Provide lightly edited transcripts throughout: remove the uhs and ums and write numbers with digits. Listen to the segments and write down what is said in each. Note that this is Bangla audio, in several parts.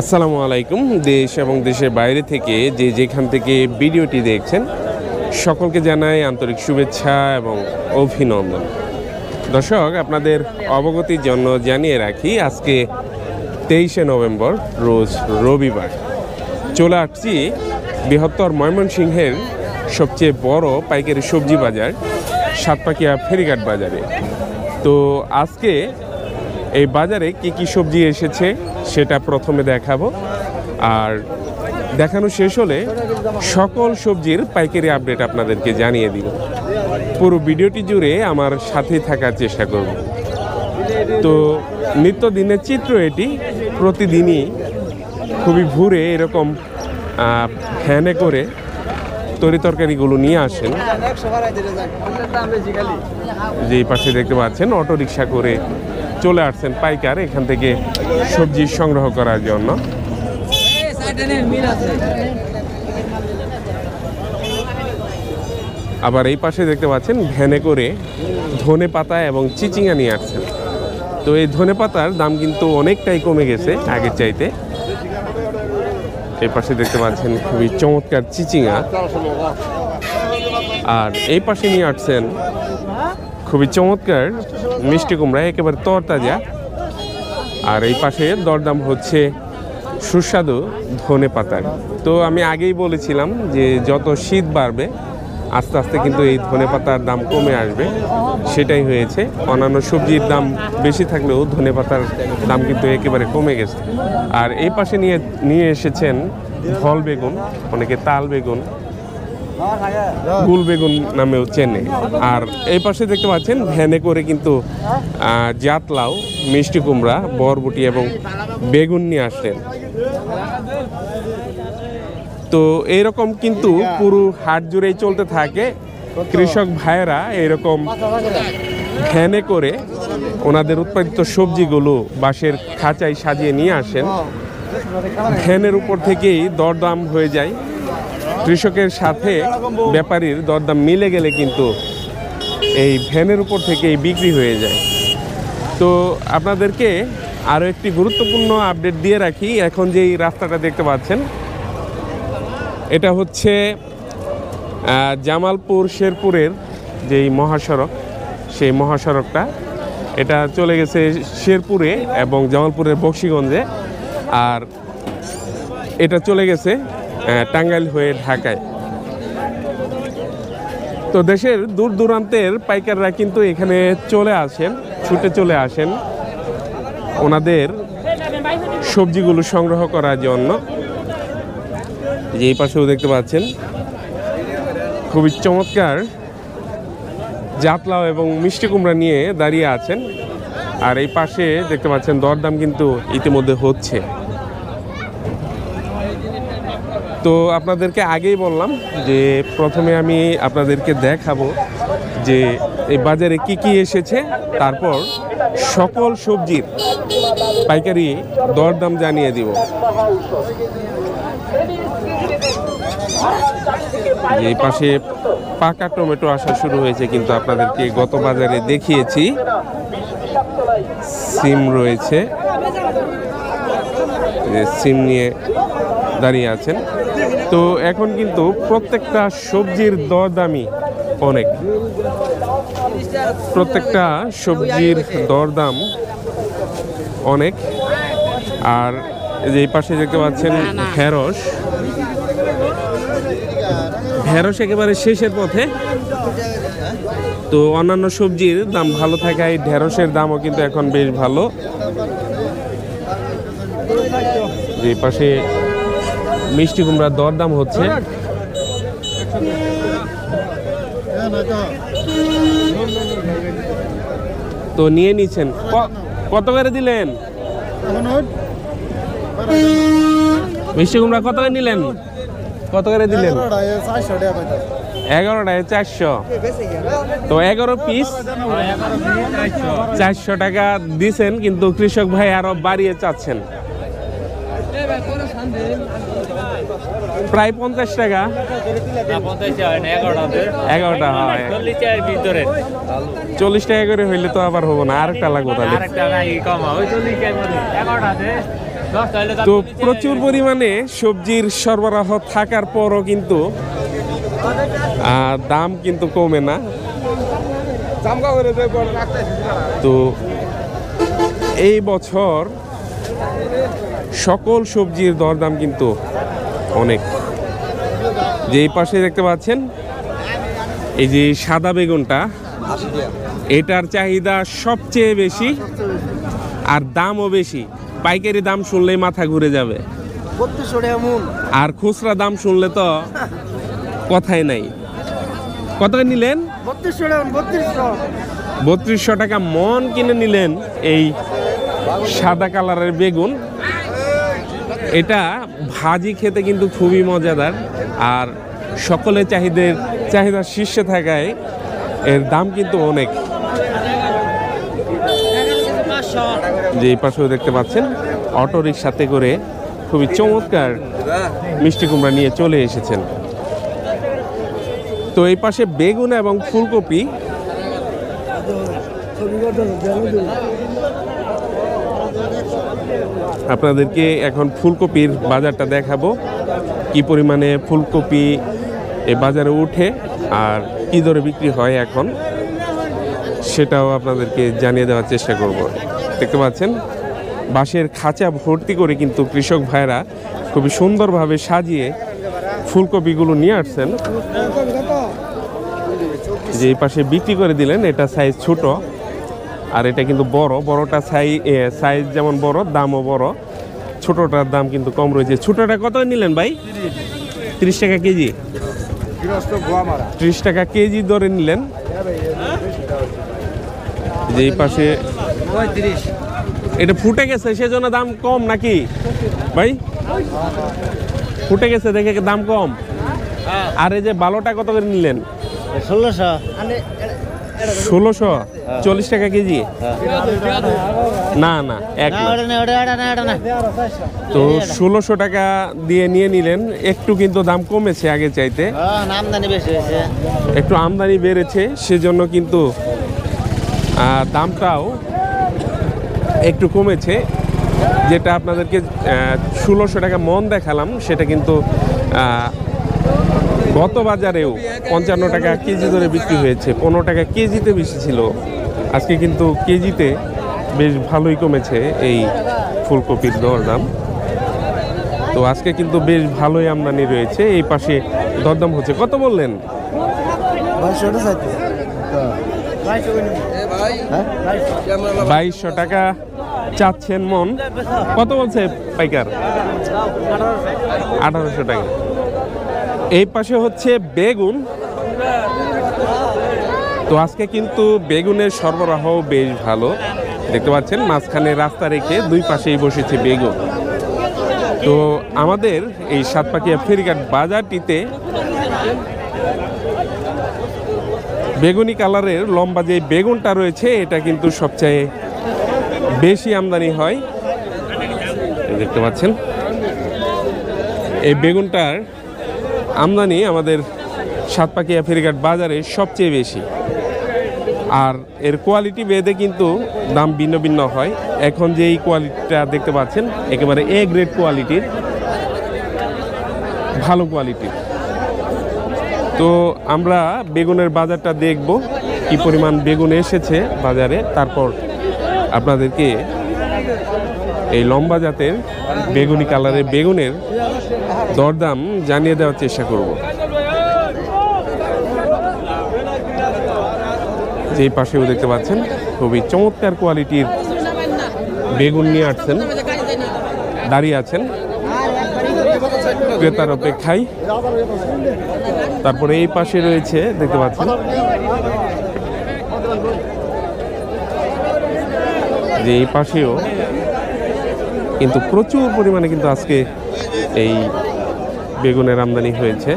আসসালামু আলাইকুম। দেশ এবং দেশের বাইরে থেকে যেখান থেকে ভিডিওটি দেখছেন সকলকে জানাই আন্তরিক শুভেচ্ছা এবং অভিনন্দন। দর্শক, আপনাদের অবগতির জন্য জানিয়ে রাখি, আজকে 23শে নভেম্বর রোজ রবিবার চলে আসছি বৃহত্তর ময়মনসিংহের সবচেয়ে বড় পাইকারি সবজি বাজার সাতপাকিয়া ফেরিঘাট বাজারে। তো আজকে এই বাজারে কি কি সবজি এসেছে সেটা প্রথমে দেখাবো, আর দেখানো শেষ হলে সকল সবজির পাইকারি আপডেট আপনাদেরকে জানিয়ে দিব। পুরো ভিডিওটি জুড়ে আমার সাথেই থাকার চেষ্টা করব। তো নিত্যদিনের চিত্র এটি, প্রতিদিনই খুবই ভোরে এরকম ভ্যানে করে তরিতরকারিগুলো নিয়ে আসেন। যে পাশে দেখতে পাচ্ছেন অটো রিক্সা করে চলে আসছেন পাইকার এখান থেকে সবজি সংগ্রহ করার জন্য। আবার এই পাশে দেখতে পাচ্ছেন ভ্যানে করে ধনে পাতা এবং চিচিঙ্গা নিয়ে আসছেন। তো এই ধনে পাতার দাম কিন্তু অনেকটাই কমে গেছে আগের চাইতে। এই পাশে দেখতে পাচ্ছেন খুবই চমৎকার চিচিঙ্গা, আর এই পাশে নিয়ে আসছেন খুবই চমৎকার মিষ্টি কুমড়া, একেবারে তরতাজা। আর এই পাশে দরদাম হচ্ছে সুস্বাদু ধনে পাতার। তো আমি আগেই বলেছিলাম যে যত শীত বাড়বে আস্তে আস্তে কিন্তু এই ধনে পাতার দাম কমে আসবে, সেটাই হয়েছে। অন্যান্য সবজির দাম বেশি থাকলেও ধনে পাতার দাম কিন্তু একেবারে কমে গেছে। আর এই পাশে নিয়ে এসেছেন ফল বেগুন, অনেকে তাল বেগুন, গুল বেগুন নামেও চেনে। আর এই পাশে দেখতে পাচ্ছেন ভ্যানে করে কিন্তু জাতলাও, মিষ্টি কুমড়া, বরবটি এবং বেগুন নিয়ে আসলেন। তো এইরকম কিন্তু পুরো হাট জুড়েই চলতে থাকে। কৃষক ভাইয়েরা এরকম ভ্যানে করে ওনাদের উৎপাদিত সবজিগুলো বাঁশের খাঁচায় সাজিয়ে নিয়ে আসেন। ভ্যানের উপর থেকেই দরদাম হয়ে যায়। কৃষকের সাথে ব্যাপারীর দরদাম মিলে গেলে কিন্তু এই ভ্যানের উপর থেকেই বিক্রি হয়ে যায়। তো আপনাদেরকে আরও একটি গুরুত্বপূর্ণ আপডেট দিয়ে রাখি। এখন যেই রাস্তাটা দেখতে পাচ্ছেন এটা হচ্ছে জামালপুর শেরপুরের যেই মহাসড়ক, সেই মহাসড়কটা এটা চলে গেছে শেরপুরে এবং জামালপুরের বক্সিগঞ্জে, আর এটা চলে গেছে টাঙ্গাইল হয়ে ঢাকায়। তো দেশের দূর দূরান্তের পাইকাররা কিন্তু এখানে চলে আসেন, ছুটে চলে আসেন ওনাদের সবজিগুলো সংগ্রহ করার জন্য। যে এই পাশেও দেখতে পাচ্ছেন খুবই চমৎকার জাতলাও এবং মিষ্টি কুমড়া নিয়ে দাঁড়িয়ে আছেন। আর এই পাশে দেখতে পাচ্ছেন দরদাম কিন্তু ইতিমধ্যে হচ্ছে। তো আপনাদেরকে আগেই বললাম যে প্রথমে আমি আপনাদেরকে দেখাবো যে এই বাজারে কি কি এসেছে, তারপর সকল সবজির পাইকারি দরদাম জানিয়ে দিব। এই পাশে পাকা টমেটো আসা শুরু হয়েছে, কিন্তু আপনাদেরকে গত বাজারে দেখিয়েছি। সিম রয়েছে, সিম নিয়ে দাঁড়িয়ে আছেন। তো এখন কিন্তু প্রত্যেকটা সবজির দরদামই অনেক, প্রত্যেকটা সবজির দরদাম অনেক। আর এই পাশে দেখতে পাচ্ছেন ঢেঁড়স, ঢেঁড়স একেবারে শেষের পথে। তো অন্যান্য সবজির দাম ভালো থাকায় ঢেঁড়সের দামও কিন্তু এখন বেশ ভালো। যে পাশে মিষ্টি কুমড়ার দরদাম হচ্ছে। তো নিয়ে নিচ্ছেন, কত করে দিলেন মিষ্টি কুমড়া? কত করে নিলেন? কত করে দিলেন? 11টায় 400। তো 11 পিস 400 টাকা দিছেন, কিন্তু কৃষক ভাই আরো বাড়িয়ে চাচ্ছেন। প্রায় 50 টাকা। 11টা হয় 40 টাকা করে হইলে তো আবার হবো না, আরেকটা লাগবো তাহলে। তো প্রচুর পরিমাণে সবজির সরবরাহ থাকার পরও কিন্তু দাম কিন্তু কমে না। তো এই বছর সকল সবজির দরদাম কিন্তু অনেক। যে এই পাশে দেখতে পাচ্ছেন এই যে সাদা বেগুনটা, এটার চাহিদা সবচেয়ে বেশি আর দামও বেশি। পাইকারি দাম শুনলেই মাথা ঘুরে যাবে, আর খুচরা দাম শুনলে তো কথাই নাই। কত নিলেন? 3200 টাকা মন কিনে নিলেন এই সাদা কালারের বেগুন। এটা ভাজি খেতে কিন্তু খুবই মজাদার, আর সকলের চাহিদা শীর্ষে থাকায় এর দাম কিন্তু অনেক। যে এই পাশেও দেখতে পাচ্ছেন অটো রিকশাতে করে খুবই চমৎকার মিষ্টি কুমড়া নিয়ে চলে এসেছেন। তো এই পাশে বেগুন এবং ফুলকপি, আপনাদেরকে এখন ফুলকপির বাজারটা দেখাবো, কি পরিমাণে ফুলকপি এই বাজারে উঠে আর কি দরে বিক্রি হয় এখন সেটাও আপনাদেরকে জানিয়ে দেওয়ার চেষ্টা করব। দেখতে পাচ্ছেন বাঁশের খাঁচা ভর্তি করে কিন্তু কৃষক ভাইরা খুবই সুন্দরভাবে সাজিয়ে ফুলকপিগুলো নিয়ে আসছেন। যে এই পাশে বিক্রি করে দিলেন, এটা সাইজ ছোট আর এটা কিন্তু বড়। বড়টা সাইজ যেমন বড়, দামও বড়। ছোটটার দাম কিন্তু কম রয়েছে। ছোটটা কত নিলেন ভাই? 30 টাকা কেজি। 30 টাকা কেজি ধরে নিলেন। যে এই পাশে এটা ফুটে গেছে সেজন্য দাম কম নাকি ভাই? ফুটে গেছে দেখে দাম কম। আর এই যে ভালোটা কত করে নিলেন? 1600। 40 টাকা কেজি? না না, এক তো 1600 টাকা দিয়ে নিয়ে নিলেন। একটু কিন্তু দাম কমেছে আগে চাইতে, একটু আমদানি বেড়েছে, সেজন্য কিন্তু দামটাও একটু কমেছে। যেটা আপনাদেরকে 1600 টাকা মন দেখালাম, সেটা কিন্তু গত বাজারেও 55 টাকা কেজি ধরে বিক্রি হয়েছে। 15 টাকা কেজিতে বেশি ছিল। আজকে কিন্তু কেজিতে বেশ ভালোই কমেছে এই ফুলকপির দরদাম। তো আজকে কিন্তু বেশ ভালোই আমদানি রয়েছে। এই পাশে দরদাম হচ্ছে। কত বললেন? 2200 টাকা চাচ্ছেন মন। কত বলছে পাইকার? 1800 টাকা। এই পাশে হচ্ছে বেগুন। তো আজকে কিন্তু বেগুনের সরবরাহ বেশ ভালো। দেখতে পাচ্ছেন মাঝখানে রাস্তা রেখে দুই পাশেই বসেছে বেগুন। তো আমাদের এই সাতপাকিয়া ফেরিঘাট বাজারটিতে বেগুনি কালারের লম্বা যে বেগুনটা রয়েছে, এটা কিন্তু সবচেয়ে বেশি আমদানি হয়। দেখতে পাচ্ছেন এই বেগুনটার আমদানি আমাদের সাতপাকিয়া ফেরিঘাট বাজারে সবচেয়ে বেশি। আর এর কোয়ালিটি ভেদে কিন্তু দাম ভিন্ন ভিন্ন হয়। এখন যে এই কোয়ালিটিটা দেখতে পাচ্ছেন একেবারে এ গ্রেড কোয়ালিটির, ভালো কোয়ালিটির। তো আমরা বেগুনের বাজারটা দেখব, কি পরিমাণ বেগুন এসেছে বাজারে, তারপর আপনাদেরকে এই লম্বা জাতের বেগুনি কালারের বেগুনের দরদাম জানিয়ে দেওয়ার চেষ্টা করব। যে পাশেও দেখতে পাচ্ছেন খুবই চমৎকার কোয়ালিটির বেগুন নিয়ে আসছেন, দাঁড়িয়ে আছেন ক্রেতার অপেক্ষায়। তারপরে এই পাশে রয়েছে দেখতে পাচ্ছেন যে এই পাশেও কিন্তু প্রচুর পরিমাণে কিন্তু আজকে এই বেগুনের আমদানি হয়েছে।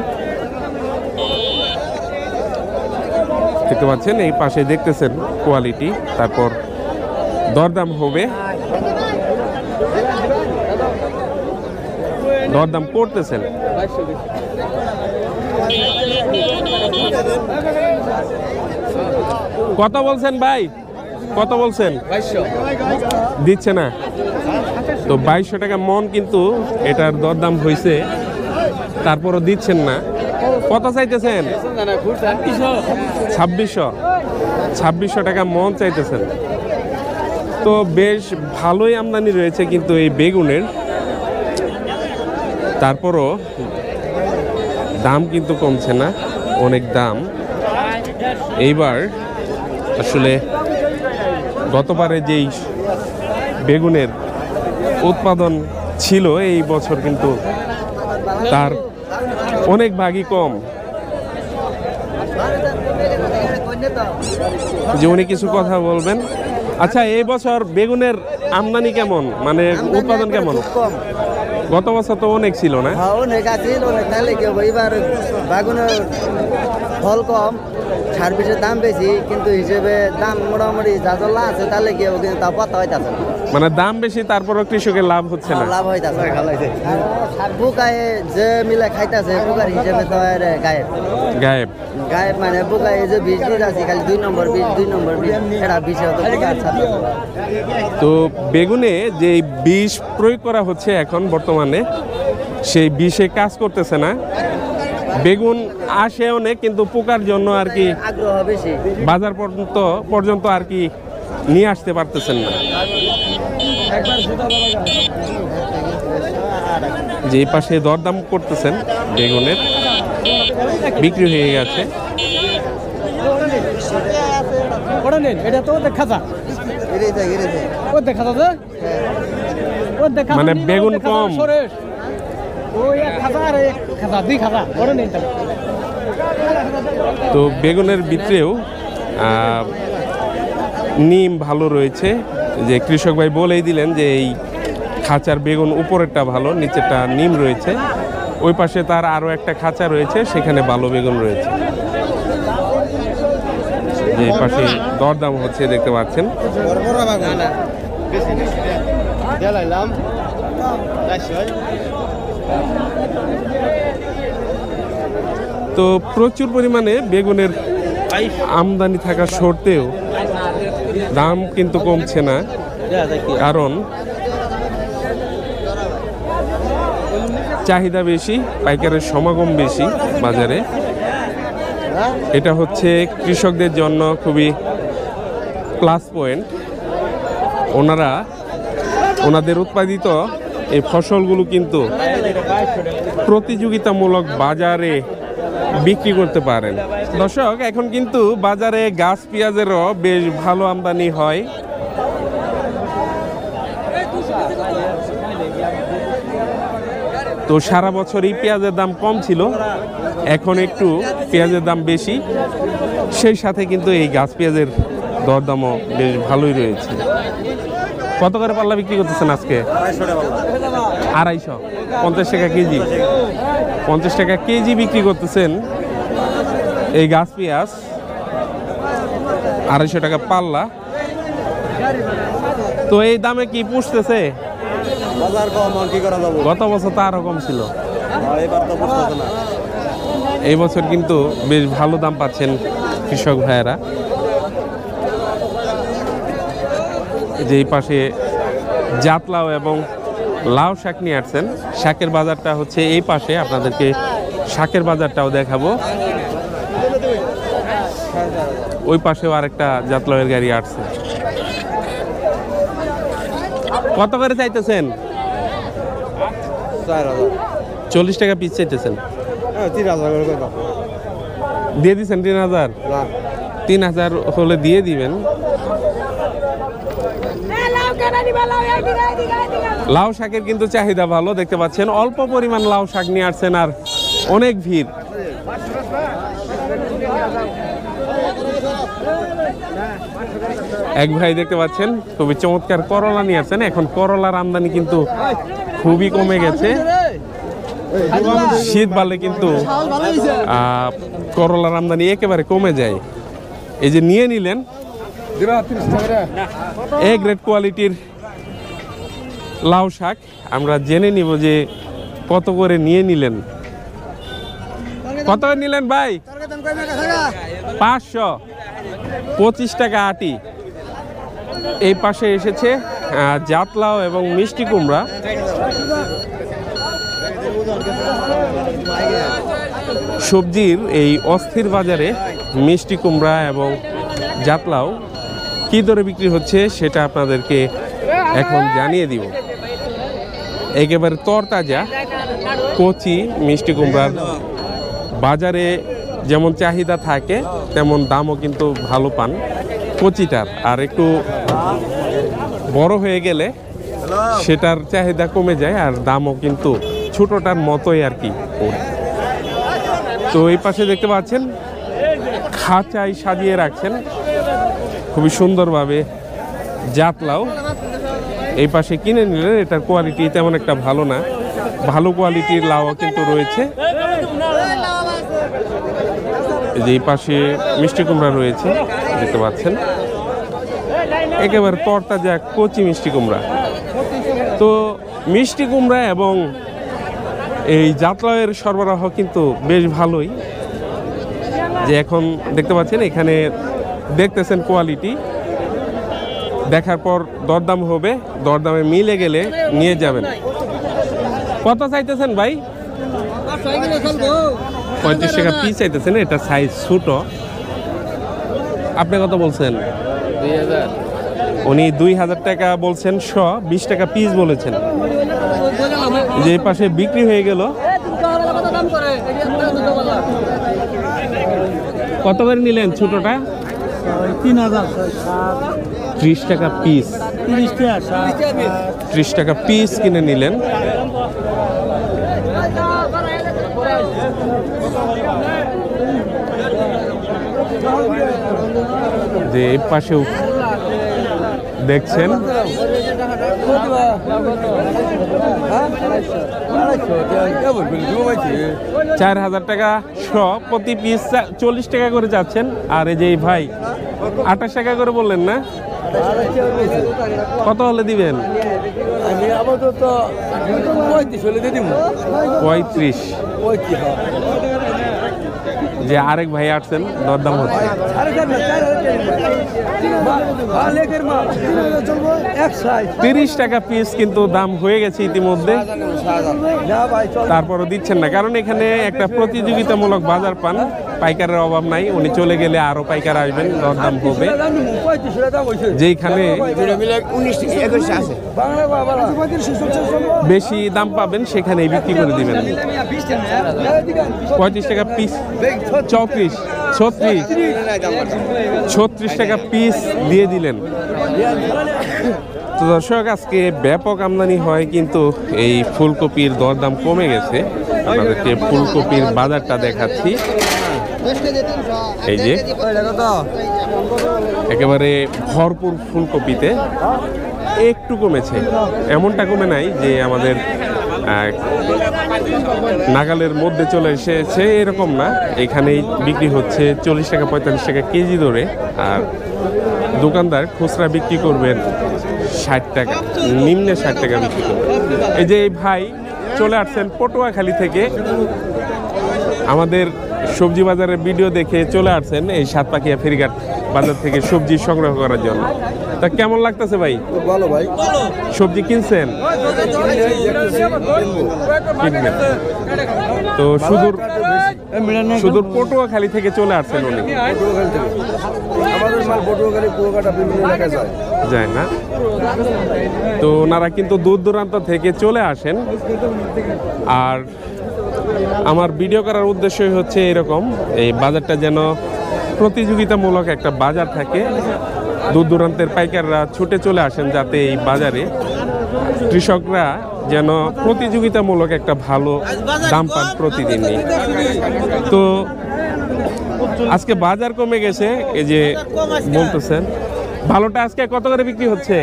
দেখতে পাচ্ছেন এই পাশে দেখতেছেন কোয়ালিটি, তারপর দরদাম হবে, দরদাম করতেছেন। কত বলছেন ভাই? কত বলছেন? দিচ্ছে না। তো 2200 টাকা মন কিন্তু এটার দরদাম হয়েছে, তারপরও দিচ্ছেন না। কত চাইতেছেন? 2600 টাকা মন চাইতেছেন। তো বেশ ভালোই আমদানি রয়েছে কিন্তু এই বেগুনের, তারপরও দাম কিন্তু কমছে না, অনেক দাম। এইবার আসলে গতবারে যেই বেগুনের উৎপাদন ছিল এই বছর কিন্তু তার অনেক ভাগই কম। যে উনি কিছু কথা বলবেন। আচ্ছা, এই বছর বেগুনের আমদানি কেমন, মানে উৎপাদন কেমন? গত বছর তো অনেক ছিল না? অনেক আছে, অনেক তাহলে কি হবে, এবার বেগুনের ফল কম, সার বিষের দাম বেশি, কিন্তু হিসেবে দাম মোটামুটি যাজল্লা আছে, তাহলে কি হবে, কিন্তু তা পাতা হইতাছে না। মানে দাম বেশি তারপরও কৃষকের লাভ হচ্ছে না? লাভ হইতাছে। পোকায় যে মিলে খাইতাছে, পোকার হিসেবে তো আর গায়েব গায়েব গায়েব, মানে পোকায় যে বীজ দিয়ে আছে খালি 2 নম্বর বীজ এটা বিষে হতো পোকার সাথে। তো বেগুনে যে বিষ প্রয়োগ করা হচ্ছে এখন বর্তমানে, সেই বিষে কাজ করতেছে না। বেগুন আসে অনেক, কিন্তু পোকার জন্য আর কি আগ্রহ বেশি, বাজার পর্যন্ত আর কি নিয়ে আসতে পারতেছেন না। যে পাশে দরদাম করতেছেন বেগুনের, বিক্রি হয়ে গেছে। মানে বেগুন কম, তো বেগুনের ভিতরেও নিম ভালো রয়েছে। যে কৃষক ভাই বলেই দিলেন যে এই খাঁচার বেগুন উপরেরটা ভালো, নিচেরটা নিম রয়েছে। ওই পাশে তার আরো একটা খাঁচা রয়েছে, সেখানে ভালো বেগুন রয়েছে। যে পাশে দরদাম হচ্ছে দেখতে পাচ্ছেন। তো প্রচুর পরিমাণে বেগুনের আমদানি থাকা সত্ত্বেও দাম কিন্তু কমছে না, কারণ চাহিদা বেশি, পাইকারের সমাগম বেশি বাজারে। এটা হচ্ছে কৃষকদের জন্য খুবই প্লাস পয়েন্ট। ওনাদের উৎপাদিত এই ফসলগুলো কিন্তু প্রতিযোগিতামূলক বাজারে বিক্রি করতে পারেন। দর্শক, এখন কিন্তু বাজারে গাছ পেঁয়াজেরও বেশ ভালো আমদানি হয়। তো সারা বছরই পেঁয়াজের দাম কম ছিল, এখন একটু পেঁয়াজের দাম বেশি, সেই সাথে কিন্তু এই গাছ পেঁয়াজের দরদামও বেশ ভালোই রয়েছে। কত করে পাল্লা বিক্রি করতেছেন আজকে? 250, 50 টাকা কেজি। 50 টাকা কেজি বিক্রি করতেছেন এই গাছ পেঁয়াজ, 250 টাকা পাল্লা। তো এই দামে কি পুষতেছে? গত বছর তো আরো কম ছিল, এই বছর কিন্তু বেশ ভালো দাম পাচ্ছেন কৃষক ভাইয়েরা। যেই পাশে জাতলাও এবং লাউ শাক নিয়ে আসছেন, শাকের বাজারটা হচ্ছে এই পাশে, আপনাদেরকে শাকের বাজারটাও দেখাবো। ওই পাশেও আরেকটা জাতলাউয়ের গাড়ি আসছে। কত করে চাইতেছেন? 40 টাকা পিস চাইতেছেন? দিয়ে দিচ্ছেন 3000? 3000 হলে দিয়ে দিবেন। লাউ শাকের কিন্তু চাহিদা ভালো, দেখতে পাচ্ছেন অল্প পরিমাণ লাউ শাক নিয়ে আসছেন আর অনেক ভিড়। এক ভাই দেখতে পাচ্ছেন খুবই চমৎকার করলা নিয়ে আসছেন। এখন করলার আমদানি কিন্তু খুবই কমে গেছে, শীত বাড়লে কিন্তু করলার আমদানি একেবারে কমে যায়। এই যে নিয়ে নিলেন এ গ্রেড কোয়ালিটির লাউ শাক, আমরা জেনে নিব যে কত করে নিয়ে নিলেন। কত নিলেন ভাই? 500, 25 টাকা আটি। এই পাশে এসেছে জাতলাও এবং মিষ্টি কুমড়া। সবজির এই অস্থির বাজারে মিষ্টি কুমড়া এবং জাতলাও কী দরে বিক্রি হচ্ছে সেটা আপনাদেরকে এখন জানিয়ে দিব। একেবারে তরতাজা কচি মিষ্টি কুমড়ার বাজারে যেমন চাহিদা থাকে তেমন দামও কিন্তু ভালো পান কচিটার, আর একটু বড় হয়ে গেলে সেটার চাহিদা কমে যায় আর দামও কিন্তু ছোটোটার মতোই আর কি। তো এই পাশে দেখতে পাচ্ছেন খাঁচায় সাজিয়ে রাখছেন খুবই সুন্দরভাবে জাতলাও। এই পাশে কিনে নিলে এটার কোয়ালিটি তেমন একটা ভালো না, ভালো কোয়ালিটির লাউও কিন্তু রয়েছে। এই যে এই পাশে মিষ্টি কুমড়া রয়েছে দেখতে পাচ্ছেন, একেবারে তরতাজা কচি মিষ্টি কুমড়া। তো মিষ্টি কুমড়া এবং এই জাতলাওয়ের সরবরাহ কিন্তু বেশ ভালোই। যে এখন দেখতে পাচ্ছেন এখানে দেখতেছেন কোয়ালিটি, দেখার পর দরদাম হবে, দরদামে মিলে গেলে নিয়ে যাবেন। কত চাইতেছেন ভাই? 35 টাকা পিস চাইতেছেন, এটা সাইজ ছোট। আপনি কত বলছেন? 2000। উনি 2000 টাকা বলছেন, 20 টাকা পিস বলেছেন। যে পাশে বিক্রি হয়ে গেল। কত করে নিলেন ছোটটা? 3000। 30 টাকা পিস। 30 টাকা পিস কিনে নিলেন। যে এই পাশেও দেখছেন 4000 টাকা প্রতি পিস 40 টাকা করে যাচ্ছেন। আর এই যে এই ভাই 28 টাকা করে বললেন না, কত হলে দিবেন? আমি আপাতত 35 হলে দিয়ে দিব। 35। যে আরেক ভাই আসছেন, দরদাম হচ্ছে। 30 টাকা পিস কিন্তু দাম হয়ে গেছে ইতিমধ্যে, তারপরও দিচ্ছেন না, কারণ এখানে একটা প্রতিযোগিতামূলক বাজার পান, পাইকারের অভাব নাই। উনি চলে গেলে আরো পাইকার আসবেন, দরদাম হবে। যেখানে বেশি দাম পাবেন সেখানে বিক্রি করে দিবেন। 35 টাকা পিস, 34, 36, 36 টাকা পিস দিয়ে দিলেন। তো দর্শক, আজকে ব্যাপক আমদানি হয় কিন্তু এই ফুলকপির দরদাম কমে গেছে। আপনাদেরকে ফুলকপির বাজারটা দেখাচ্ছি। এই যে একেবারে ভরপুর ফুলকপিতে একটু কমেছে, এমনটা কমে নাই যে আমাদের নাগালের মধ্যে চলে এসেছে, এরকম না। এখানেই বিক্রি হচ্ছে 40 টাকা 45 টাকা কেজি ধরে, আর দোকানদার খুচরা বিক্রি করবেন 60 টাকা, নিম্নে 60 টাকা বিক্রি করবেন। এই যে এই ভাই চলে আসছেন পটুয়াখালী থেকে, আমাদের সবজি বাজারের ভিডিও দেখে চলে আসছেন এই সাতপাখিয়া ফেরিঘাট বাজার থেকে সবজি সংগ্রহ করার জন্য। তা কেমন লাগতেছে ভাই? ভালো ভাই। সবজি কিনছেন? কিনবেন। তো সুদূর পটুয়াখালী থেকে চলে আসছেন উনি। আমাদের মাল পটুয়াখালী কুয়াকাটা বিভিন্ন এলাকায় যায় না, তো ওনারা কিন্তু দূর দূরান্ত থেকে চলে আসেন। আর আমার ভিডিও করার উদ্দেশ্যই হচ্ছে এরকম, এই বাজারটা যেন প্রতিযোগিতামূলক একটা বাজার থাকে, দূর দূরান্তের পাইকাররা ছুটে চলে আসেন, যাতে এই বাজারে কৃষকরা যেন প্রতিযোগিতামূলক একটা ভালো দাম পান প্রতিদিনই। তো আজকে বাজার কমে গেছে, এই যে বলতেছেন। ভালোটা আজকে কত করে বিক্রি হচ্ছে?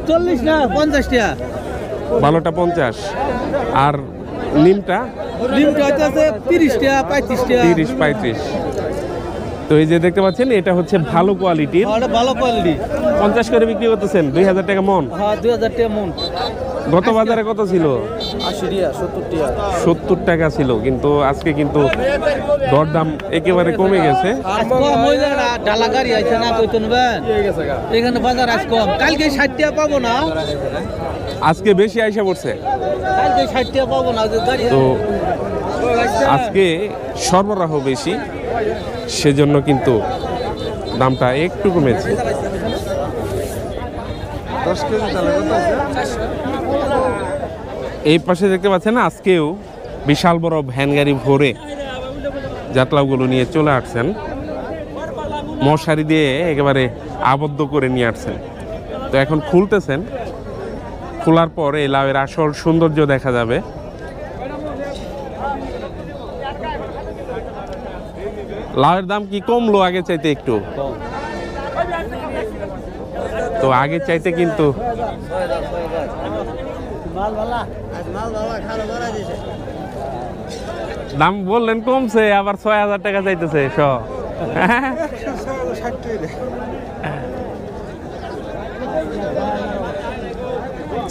40 না 50 টাকা। ভালোটা 50, আর নিমটা? ডিমটা হচ্ছে 30 টাকা 35 টাকা। 30 35। তো এই যে দেখতে পাচ্ছেন এটা হচ্ছে ভালো কোয়ালিটির, ভালো কোয়ালিটি। 50 করে বিক্রি করতেছেন, 2000 টাকা মন। হ্যাঁ 2000 টাকা মন। গত বাজারে কত ছিল? 80 টাকা 70 টাকা 70 টাকা ছিল, কিন্তু আজকে কিন্তু দরদাম একেবারে কমে গেছে। ডালা গাড়ি আছে না কইতেন এখানে বাজার আজ কম, কালকে 60 টাকা পাবো না, আজকে বেশি আইসা পড়ছে। কালকে 60 টাকা পাবো না গাড়ি। তো আজকে সরবরাহ বেশি, সেজন্য কিন্তু দামটা একটু কমেছে। 10 কেজি চাল কত আছে? এই পাশে দেখতে পাচ্ছেন আজকেও বিশাল বড় ভ্যান গাড়ি ভরে জাতলাগুলো নিয়ে চলে আসছেন, মশারি দিয়ে একেবারে আবদ্ধ করে নিয়ে আসছেন। তো এখন খুলতেছেন, খোলার পর এই লাউয়ের আসল সৌন্দর্য দেখা যাবে। লাউয়ের দাম কি কমলো আগে চাইতে একটু? তো আগে চাইতে কিন্তু দাম বললেন কমছে, আবার 6000 টাকা চাইতেছে শ।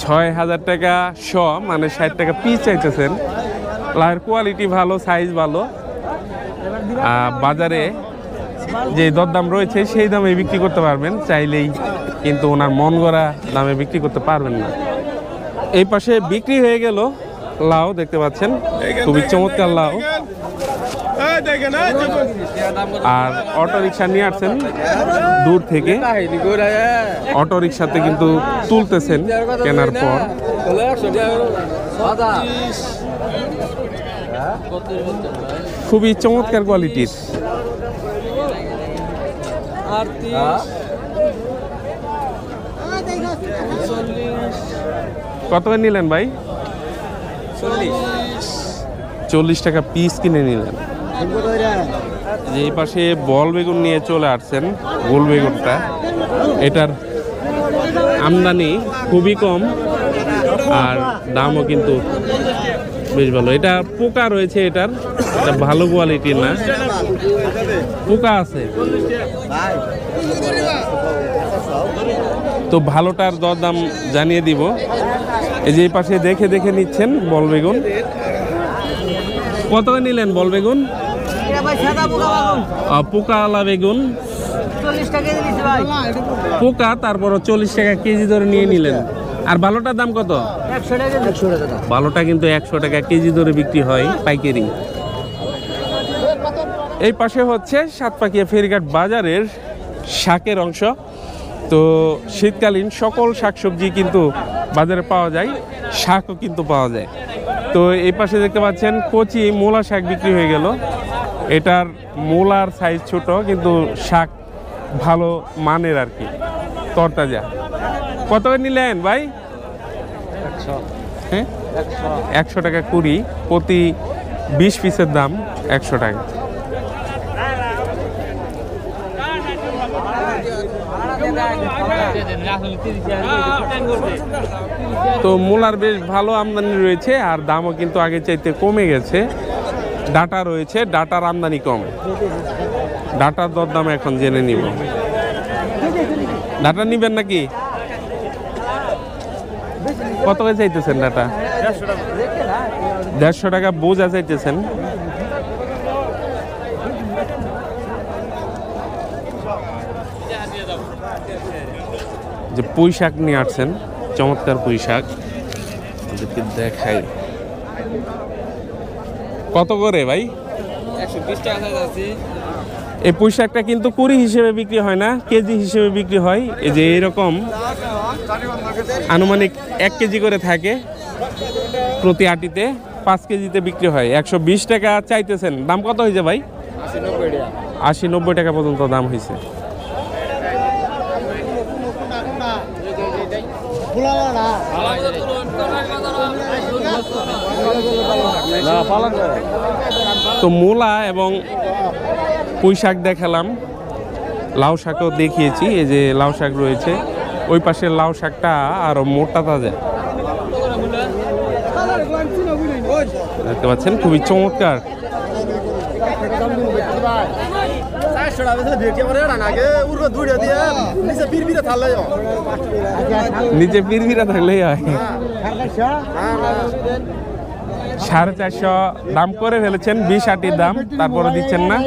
6000 টাকা শ মানে 60 টাকা পিস চাইতেছেন। লাউয়ের কোয়ালিটি ভালো, সাইজ ভালো। বাজারে যে দরদাম রয়েছে সেই দামে বিক্রি করতে পারবেন, চাইলেই কিন্তু ওনার মন গড়া দামে বিক্রি করতে পারবেন না। এই পাশে বিক্রি হয়ে গেল লাউ, দেখতে পাচ্ছেন খুবই চমৎকার লাউ। আর অটো রিক্সা নিয়ে আসছেন দূর থেকে, অটো রিক্সাতে কিন্তু তুলতেছেন কেনার পর। খুবই চমৎকার কোয়ালিটির। কত করে নিলেন ভাই? 40 টাকা পিস কিনে নিলেন। যে এই পাশে বল বেগুন নিয়ে চলে আসছেন, গোল বেগুনটা, এটার আমদানি খুবই কম আর দামও কিন্তু বেশ ভালো। এটা পোকা রয়েছে, এটা ভালো কোয়ালিটির না, পোকা আছে। তো ভালোটার দরদাম জানিয়ে দিব। এই যে এই পাশে দেখে দেখে নিচ্ছেন বল বেগুন। কত নিলেন বল বেগুন? পোকাওয়ালা বেগুন 40 টাকা দিয়েছি ভাই। পোকা, তারপর 40 টাকা কেজি ধরে নিয়ে নিলেন। আর ভালোটার দাম কত? 100 টাকা। ভালোটা কিন্তু 100 টাকা কেজি ধরে বিক্রি হয় পাইকারি। এই পাশে হচ্ছে সাতপাকিয়া ফেরিঘাট বাজারের শাকের অংশ। তো শীতকালীন সকল শাকসবজি কিন্তু বাজারে পাওয়া যায়, শাকও কিন্তু পাওয়া যায়। তো এই পাশে দেখতে পাচ্ছেন কচি মূলা শাক বিক্রি হয়ে গেল। এটার মূলার সাইজ ছোট, কিন্তু শাক ভালো মানের আর কি, তরতাজা। কত করে নিলেন ভাই? 100 টাকা কুড়ি, প্রতি 20 পিসের দাম 100 টাকা। তো মূলার বেশ ভালো আমদানি রয়েছে, আর দামও কিন্তু আগে চাইতে কমে গেছে। ডাটা রয়েছে, ডাটার আমদানি কম। ডাটার দরদাম এখন জেনে নিব। ডাটা নিবেন নাকি? কত করে চাইতেছেন ডাটা? 150 টাকা বোঝা চাইতেছেন। যে পুঁই শাক নিয়ে আসছেন, চমৎকার পুঁই শাক দেখাই। কত করে ভাই? 120 টাকা আছে। এই পুঁই শাকটা কিন্তু কুড়ি হিসেবে বিক্রি হয় না, কেজি হিসেবে বিক্রি হয়। এই যে এরকম আনুমানিক 1 কেজি করে থাকে, প্রতি আটিতে 5 কেজিতে বিক্রি হয়। 120 টাকা চাইতেছেন। দাম কত হয়েছে ভাই? 80-90 টাকা পর্যন্ত দাম হয়েছে। তো মূলা এবং পুঁই শাক দেখালাম, লাউ শাকও দেখিয়েছি। এই যে লাউ শাক রয়েছে, ওই পাশের লাউ শাকটা আরো মোটা তাজা, দেখতে পাচ্ছেন খুবই চমৎকার। নিচে পিরপিরা থাকলেই হয়। 450 দাম করে ফেলেছেন, 20 আটির দাম, তারপরে দিচ্ছেন না।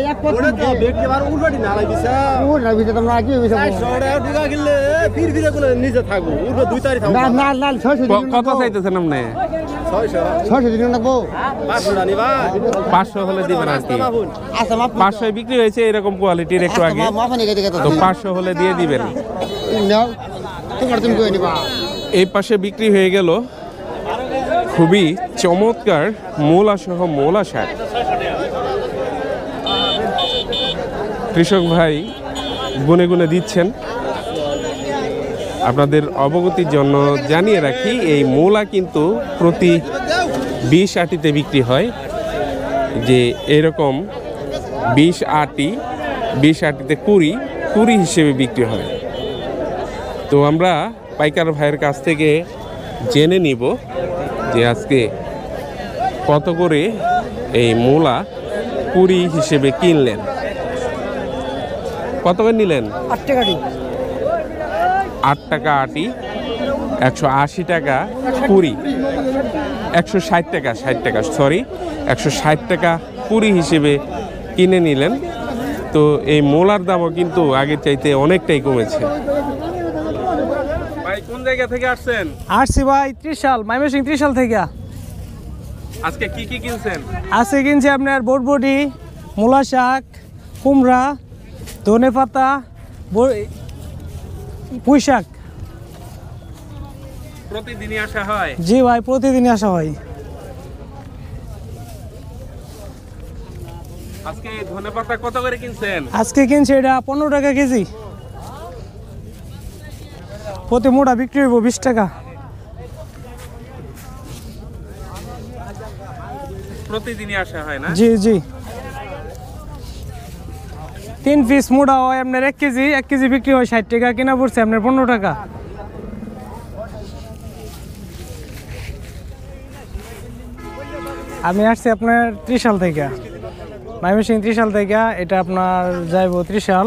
কত চাইতেছেন আপনি? 500 হলে দিবেন আর কি। 500 বিক্রি হয়েছে এরকম কোয়ালিটির একটু আগে, তো 500 হলে দিয়ে দিবেন। এই পাশে বিক্রি হয়ে গেল খুবই চমৎকার মূলা সহ মূলা শাক। কৃষক ভাই গুনে গুনে দিচ্ছেন। আপনাদের অবগতির জন্য জানিয়ে রাখি, এই মূলা কিন্তু প্রতি 20 আটিতে বিক্রি হয়, যে এরকম 20 আটিতে 20 হিসেবে বিক্রি হয়। তো আমরা পাইকার ভাইয়ের কাছ থেকে জেনে নিব যে আজকে কত করে এই মূলা 20 হিসেবে কিনলেন। কত করে নিলেন? 8 টাকা আটি, 180 টাকা 20, 160 টাকা সরি 160 টাকা 20 হিসেবে কিনে নিলেন। তো এই মূলার দামও কিন্তু আগের চাইতে অনেকটাই কমেছে। ভাই কোন জায়গা থেকে আসছেন? আসছি ভাই ত্রিশাল, ময়মনসিংহ ত্রিশাল থেকে। আজকে কি কি কিনছেন? আজকে কিনছি আপনার বরবটি, মূলা শাক, কুমড়া, ধনে পাতা, পুঁই শাক। প্রতিদিনই আসা হয়? জি ভাই, প্রতিদিনই আসা হয়। আজকে ধনেপাতা কত করে কিনছেন? আজকে কিনছি এটা 15 টাকা কেজি। প্রতি মোটা বিক্রি হইব 20 টাকা। প্রতিদিনই আসা হয় না? জি জি। 3 পিস মোটা হয় আপনার 1 কেজি, 1 কেজি বিক্রি হয় 60 টাকা, কেনা পড়ছে আপনার 15 টাকা। আমি আসছি আপনার ত্রিশাল থেকে, ময়মনসিংহ ত্রিশাল থেকে। এটা আপনার যাইব ত্রিশাল,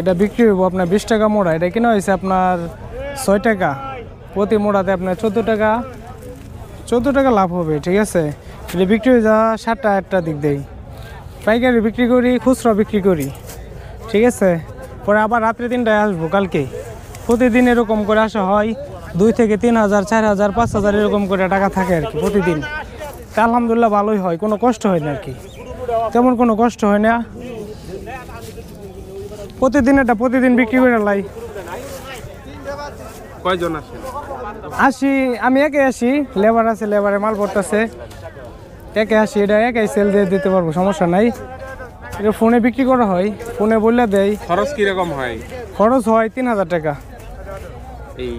এটা বিক্রি হইব আপনার 20 টাকা মোড়া। এটা কিনা হয়েছে আপনার 6 টাকা, প্রতি মোড়াতে আপনার 14 টাকা লাভ হবে। ঠিক আছে, এটা বিক্রি হয়ে যা 7টা দিক দেই। পাইকারি বিক্রি করি, খুচরা বিক্রি করি। ঠিক আছে, পরে আবার রাত্রে 3টায় আসবো কালকে। প্রতিদিন এরকম করে আসা হয়, 2 থেকে 3,000, 4,000, 5,000 এরকম করে টাকা থাকে আর কি প্রতিদিন। তা আলহামদুলিল্লাহ ভালোই হয়, কোনো কষ্ট হয় না আর কি, তেমন কোনো কষ্ট হয় না। প্রতিদিন বিক্রি করে লাই। কয়জন আসেন? আমি একাই আসি, লেবার আছে, লেবারে মাল পড়তেছে, একে আসি। এটা একাই সেল দিয়ে দিতে পারবো, সমস্যা নাই। এটা ফোনে বিক্রি করা হয়, ফোনে বললে দেয়। খরচ কিরকম হয়? খরচ হয় 3,000 টাকা। এই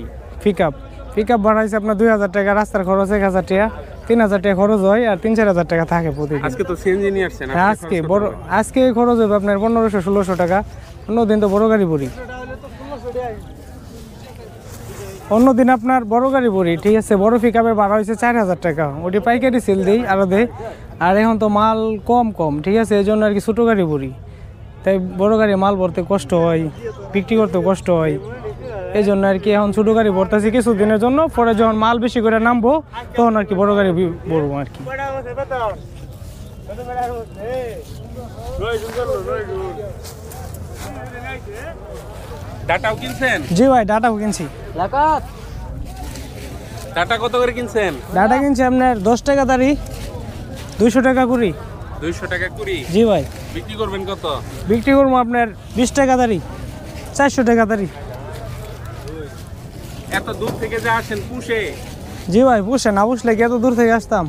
পিক আপ বাড়াইছে আপনার 2,000 টাকা, রাস্তার খরচ 1,000 টাকা, 3,000 টাকা খরচ হয়, আর 3-4,000 টাকা থাকে প্রতিদিন। আজকে তো সিএনজি নিয়ে আসছেন? হ্যাঁ, আজকে খরচ হবে আপনার 1500-1600 টাকা। অন্যদিন তো বড় গাড়ি ভরি, অন্যদিন আপনার বড় গাড়ি ভরি। ঠিক আছে, বড় পিক আপের ভাড়া হয়েছে 4,000 টাকা, ওটি পাইকারি সেল দিই আরো দেয়। আর এখন তো মাল কম, ঠিক আছে, এই জন্য আর কি ছোটো গাড়ি ভরি। তাই বড় গাড়ি মাল ভরতে কষ্ট হয়, বিক্রি করতে কষ্ট হয়, এই জন্য আর কি এখন ছোটো গাড়ি ভরতেছি কিছুদিনের জন্য। পরে যখন মাল বেশি করে নামবো তখন আর কি বড় গাড়ি ভরবো আর কি। ডাটাও কিনছেন? জি ভাই, ডাটাও কিনছি। ডাটা কত করে কিনছেন? ডাটা কিনছি আপনার 10 টাকা দাঁড়ি, 200 টাকা কুড়ি। 200 টাকা কুড়ি? জি ভাই। বিক্রি করবেন কত? বিক্রি করবো আপনার 20 টাকা দাঁড়ি, 400 টাকা দাঁড়ি। এত দূর থেকে যে আসেন পুষে? জি ভাই, পুষে, না পুষলে কি এত দূর থেকে আসতাম।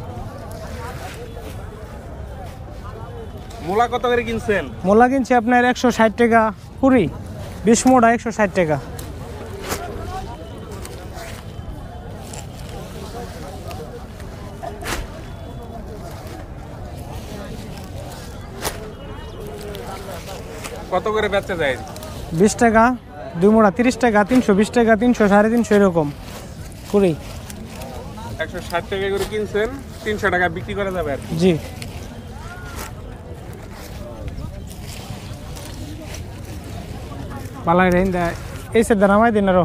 মূলা কত করে কিনছেন? মূলা কিনছি আপনার 160 টাকা কুড়ি, 20 মোটা 160 টাকা। কত করে বেচা যায়? 20 টাকা 2 মোড়া, 30 টাকা, 320 টাকা, 300, 350 এরকম কুড়ি। 160 টাকা করে কিনছেন, 300 টাকা বিক্রি করা যাবে আর কি। জি। পালাই রেন এই সে দানামাই দিন আরো।